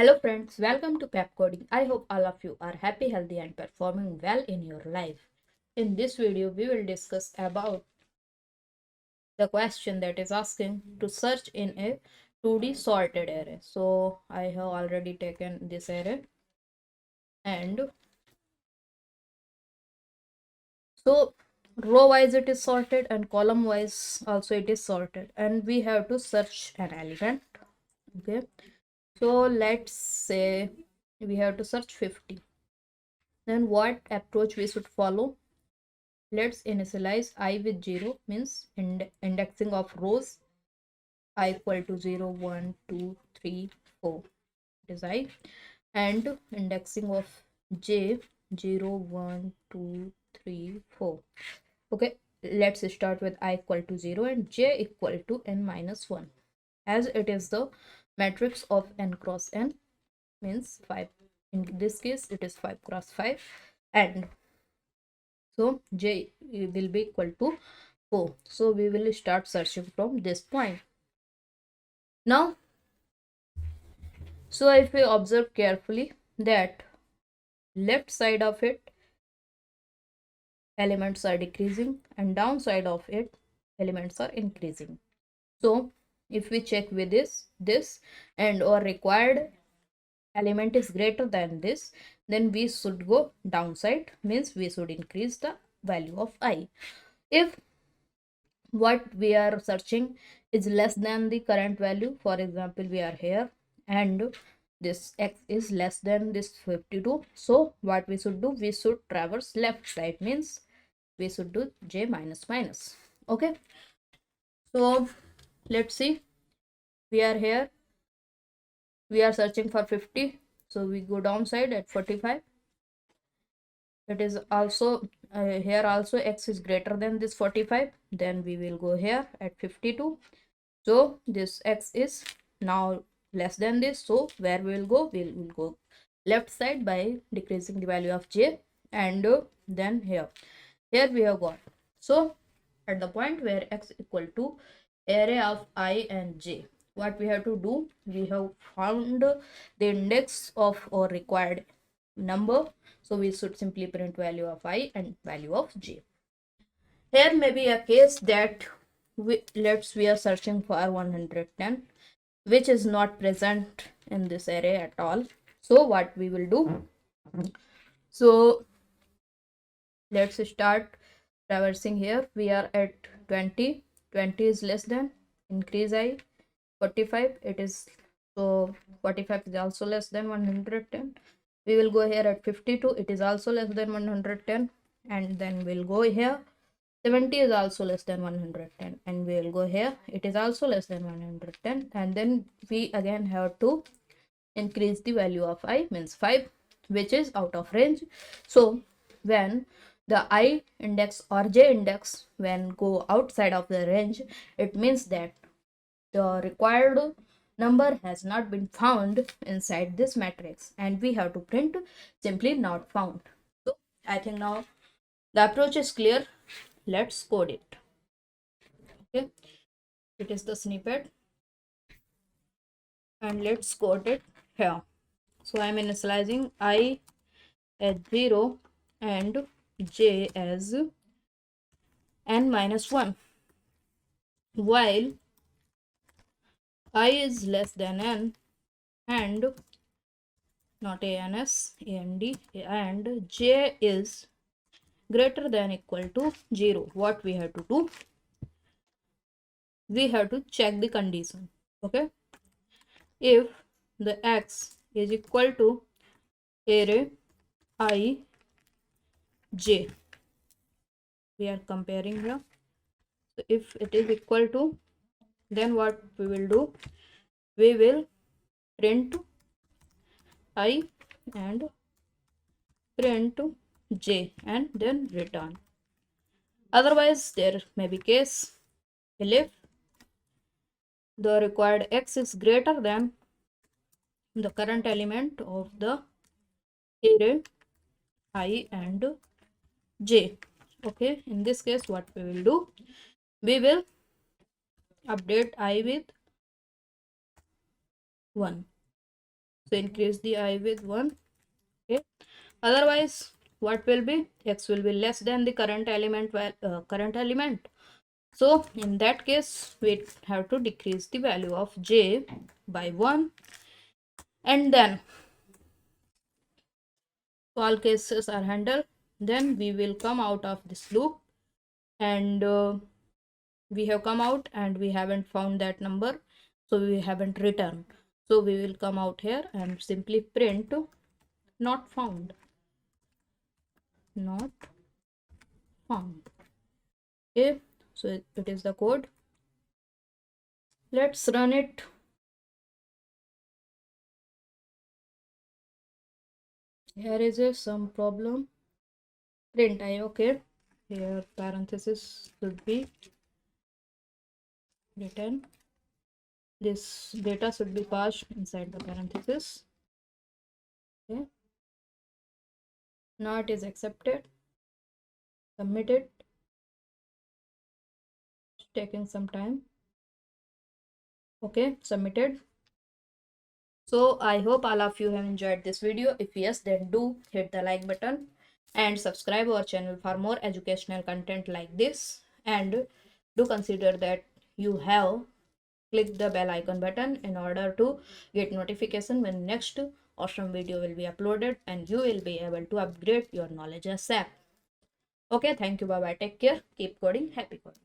Hello friends, welcome to Pepcoding. I hope all of you are happy, healthy and performing well in your life. In this video, we will discuss about the question that is asking to search in a 2D sorted array. So I have already taken this array, and so row wise it is sorted and column wise also it is sorted, and we have to search an element. Okay, so let's say we have to search 50. Then what approach we should follow? Let's initialize I with 0, means indexing of rows I equal to 0, 1, 2, 3, 4. It is I. And indexing of j 0, 1, 2, 3, 4. Okay, let's start with I equal to 0 and j equal to n minus 1. As it is the matrix of n cross n, means 5. In this case, it is 5 cross 5. And so j will be equal to 4. So we will start searching from this point. Now, so if we observe carefully that left side of it elements are decreasing and downside of it elements are increasing. So if we check with this and our required element is greater than this, then we should go downside, means we should increase the value of I. If what we are searching is less than the current value, for example we are here and this x is less than this 52, so what we should do, we should traverse left side, means we should do j minus minus. Okay, so let's see, we are here, we are searching for 50, so we go downside at 45. It is also here also x is greater than this 45, then we will go here at 52. So this x is now less than this, so where we will go, we will go left side by decreasing the value of j, and then here we have got, so at the point where x equal to array of I and j, what we have to do, we have found the index of our required number, so we should simply print value of I and value of j. Here may be a case that we are searching for 110, which is not present in this array at all. So what we will do, so let's start traversing. Here we are at 20, 20 is less than, increase I, 45 it is, so 45 is also less than 110. We will go here at 52, it is also less than 110, and then we'll go here 70 is also less than 110, and we will go here, it is also less than 110, and then we again have to increase the value of I, means 5, which is out of range. So when the I index or j index when go outside of the range, it means that the required number has not been found inside this matrix, and we have to print simply not found. So I think now the approach is clear. Let's code it. Okay, it is the snippet, and let's code it here. So I'm initializing I as 0 and j as n minus 1, while I is less than n and not ans, and and j is greater than equal to 0. What we have to do, we have to check the condition. Okay, if the x is equal to array I j, we are comparing here, so if it is equal to, then what we will do, we will print I and print j and then return. Otherwise there may be case if the required x is greater than the current element of the array I and j. Okay, in this case what we will do, we will update I with 1. So increase the I with 1. Okay, otherwise what will be, x will be less than the current element. So in that case we have to decrease the value of j by 1, and then all cases are handled. Then we will come out of this loop, and we have come out and we haven't found that number, so we haven't returned. So we will come out here and simply print not found, not found. Okay, so it is the code. Let's run it. Here is some problem. Print I. Okay, here parenthesis should be written. This data should be passed inside the parenthesis. Okay, now it is accepted. Submit it. It's taking some time. Okay, submitted. So I hope all of you have enjoyed this video. If yes, then do hit the like button and subscribe our channel for more educational content like this, and do consider that you have clicked the bell icon button in order to get notification when next awesome video will be uploaded, and you will be able to upgrade your knowledge ASAP. Okay, thank you, bye bye, take care, keep coding, happy coding.